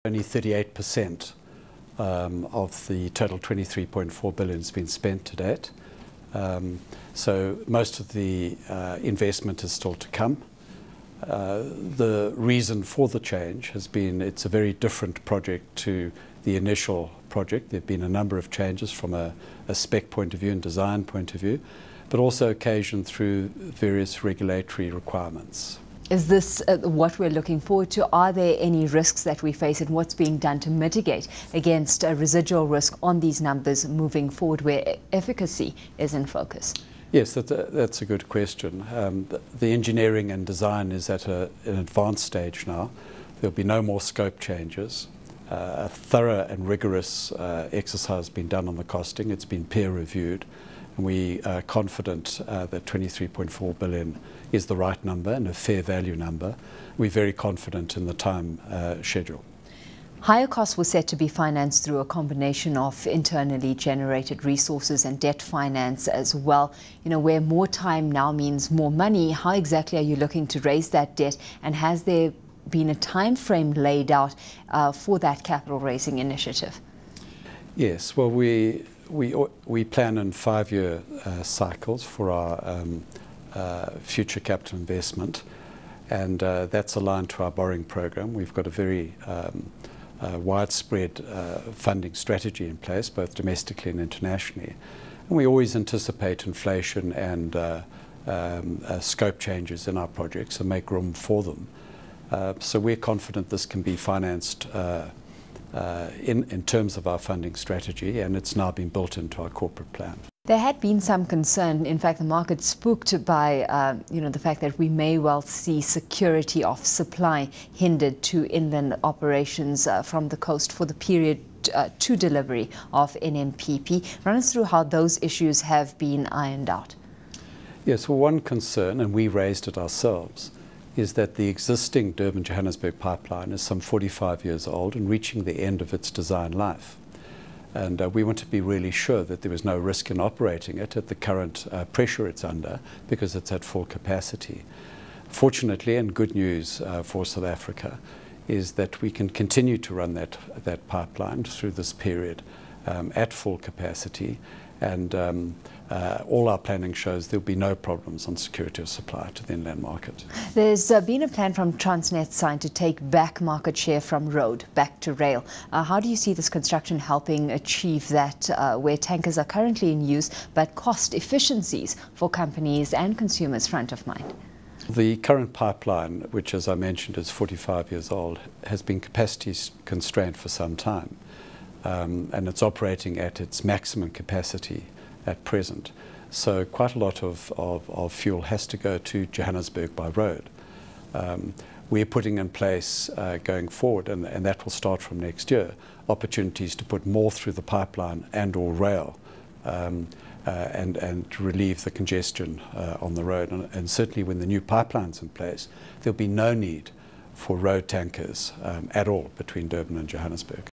Only 38% of the total 23.4 billion has been spent to date. So most of the investment is still to come. The reason for the change has been it's a very different project to the initial project. There have been a number of changes from a spec point of view and design point of view, but also occasioned through various regulatory requirements. Is this what we're looking forward to? Are there any risks that we face, and what's being done to mitigate against a residual risk on these numbers moving forward where efficacy is in focus? Yes, that's a good question. The engineering and design is at an advanced stage now. There'll be no more scope changes. A thorough and rigorous exercise has been done on the costing. It's been peer reviewed. And we are confident that 23.4 billion is the right number and a fair value number. We're very confident in the time schedule. Higher costs were set to be financed through a combination of internally generated resources and debt finance as well. You know, where more time now means more money, how exactly are you looking to raise that debt, and has there been a time frame laid out for that capital raising initiative? Yes, well, we plan in 5-year cycles for our future capital investment, and that's aligned to our borrowing program. We've got a very widespread funding strategy in place, both domestically and internationally. And we always anticipate inflation and scope changes in our projects and make room for them. So we're confident this can be financed in terms of our funding strategy, and it's now been built into our corporate plan. There had been some concern, in fact the market spooked by the fact that we may well see security of supply hindered to inland operations from the coast for the period to delivery of NMPP. Run us through how those issues have been ironed out. Yes, well, one concern, and we raised it ourselves, is that the existing Durban-Johannesburg pipeline is some 45 years old and reaching the end of its design life. And we want to be really sure that there is no risk in operating it at the current pressure it's under, because it's at full capacity. Fortunately, and good news for South Africa, is that we can continue to run that pipeline through this period at full capacity, and all our planning shows there'll be no problems on security of supply to the inland market. There's been a plan from Transnet side to take back market share from road back to rail. How do you see this construction helping achieve that, where tankers are currently in use, but cost efficiencies for companies and consumers front of mind? The current pipeline, which as I mentioned is 45 years old, has been capacity constrained for some time. And it's operating at its maximum capacity at present. So quite a lot of fuel has to go to Johannesburg by road. We're putting in place going forward, and that will start from next year, opportunities to put more through the pipeline and or rail and relieve the congestion on the road. And certainly when the new pipeline's in place, there'll be no need for road tankers at all between Durban and Johannesburg.